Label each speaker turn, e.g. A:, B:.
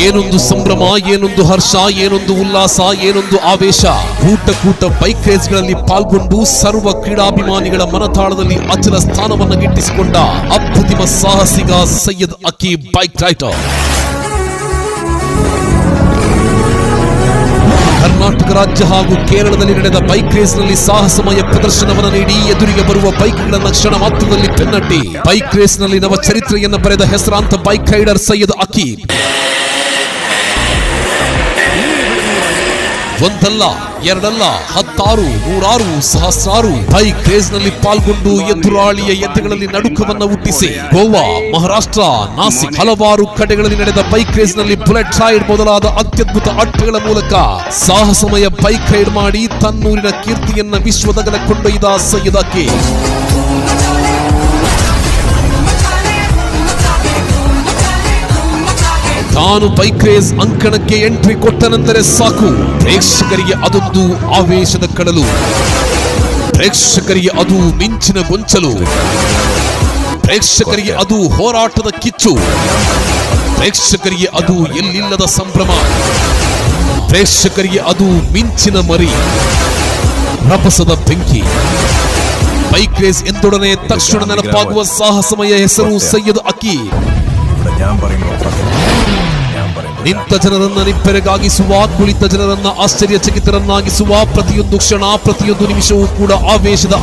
A: ಏನೊಂದು ಸಂಭ್ರಮ, ಏನೊಂದು ಹರ್ಷ, ಏನೊಂದು ಉಲ್ಲಾಸ, ಏನೊಂದು ಆವೇಶ. ಕೂಟ ಬೈಕ್ ರೇಸ್ಗಳಲ್ಲಿ ಪಾಲ್ಗೊಂಡು ಸರ್ವ ಕ್ರೀಡಾಭಿಮಾನಿಗಳ ಮನತಾಳದಲ್ಲಿ ಅಚಲ ಸ್ಥಾನವನ್ನು ಗಿಟ್ಟಿಸಿಕೊಂಡ ಅಪ್ರತಿಮ ಸಾಹಸಿಗ ಸೈಯದ್ ಅಕೀಬ್ ಬೈಕ್ ರೈಡರ್. ಕರ್ನಾಟಕ ರಾಜ್ಯ ಹಾಗೂ ಕೇರಳದಲ್ಲಿ ನಡೆದ ಬೈಕ್ ರೇಸ್ನಲ್ಲಿ ಸಾಹಸಮಯ ಪ್ರದರ್ಶನವನ್ನು ನೀಡಿ ಎದುರಿಗೆ ಬರುವ ಬೈಕ್ಗಳನ್ನು ಕ್ಷಣ ಮಾತ್ರದಲ್ಲಿ ಬೆನ್ನಟ್ಟಿ ಬೈಕ್ ರೇಸ್ನಲ್ಲಿ ನವ ಚರಿತ್ರೆಯನ್ನು ಬರೆದ ಹೆಸರಾಂತ ಬೈಕ್ ರೈಡರ್ ಸೈಯದ್ ಅಕೀಬ್. ಒಂದಲ್ಲ ಎರಡಲ್ಲ, 10, 100, ಸಹಸ್ರಾರು ಬೈಕ್ ರೇಸ್ ನಲ್ಲಿ ಪಾಲ್ಗೊಂಡು ಎದುರಾಳಿಯ ಎದೆಗಳಲ್ಲಿ ನಡುಕವನ್ನು ಹುಟ್ಟಿಸಿ ಗೋವಾ, ಮಹಾರಾಷ್ಟ್ರ, ನಾಸಿಕ್ ಹಲವಾರು ಕಡೆಗಳಲ್ಲಿ ನಡೆದ ಬೈಕ್ ರೇಸ್ ನಲ್ಲಿ ಬುಲೆಟ್ ರೈಡ್ ಮೊದಲಾದ ಅತ್ಯದ್ಭುತ ಅಡ್ಡಗಳ ಮೂಲಕ ಸಾಹಸಮಯ ಬೈಕ್ ರೈಡ್ ಮಾಡಿ ತನ್ನೂರಿನ ಕೀರ್ತಿಯನ್ನ ವಿಶ್ವದಗಲ ಕೊಂಡೊಯ್ದ ಸೈಯದ್ ಅಕೀಬ್. ತಾನು ಬೈಕ್ ರೇಸ್ ಅಂಕಣಕ್ಕೆ ಎಂಟ್ರಿ ಕೊಟ್ಟನೆಂದರೆ ಸಾಕು, ಪ್ರೇಕ್ಷಕರಿಗೆ ಅದೊಂದು ಆವೇಶದ ಕಡಲು, ಪ್ರೇಕ್ಷಕರಿಗೆ ಅದು ಮಿಂಚಿನ ಗೊಂಚಲು, ಪ್ರೇಕ್ಷಕರಿಗೆ ಅದು ಹೋರಾಟದ ಕಿಚ್ಚು, ಪ್ರೇಕ್ಷಕರಿಗೆ ಅದು ಎಲ್ಲಿಲ್ಲದ ಸಂಭ್ರಮ, ಪ್ರೇಕ್ಷಕರಿಗೆ ಅದು ಮಿಂಚಿನ ಮರಿ, ರಭಸದ ಬೆಂಕಿ. ಬೈಕ್ ರೇಸ್ ಎಂದೊಡನೆ ತಕ್ಷಣ ನೆನಪಾಗುವ ಸಾಹಸಮಯ ಹೆಸರು ಸೈಯದ್ ಅಕೀಬ್. ನಿಂತ ಜನರನ್ನ ನಿಬ್ಬೆರಗಾಗಿಸುವ, ಕುಳಿತ ಜನರನ್ನ ಆಶ್ಚರ್ಯಚಕಿತರನ್ನಾಗಿಸುವ ಪ್ರತಿಯೊಂದು ಕ್ಷಣ, ಪ್ರತಿಯೊಂದು ನಿಮಿಷವೂ ಕೂಡ ಆವೇಶದ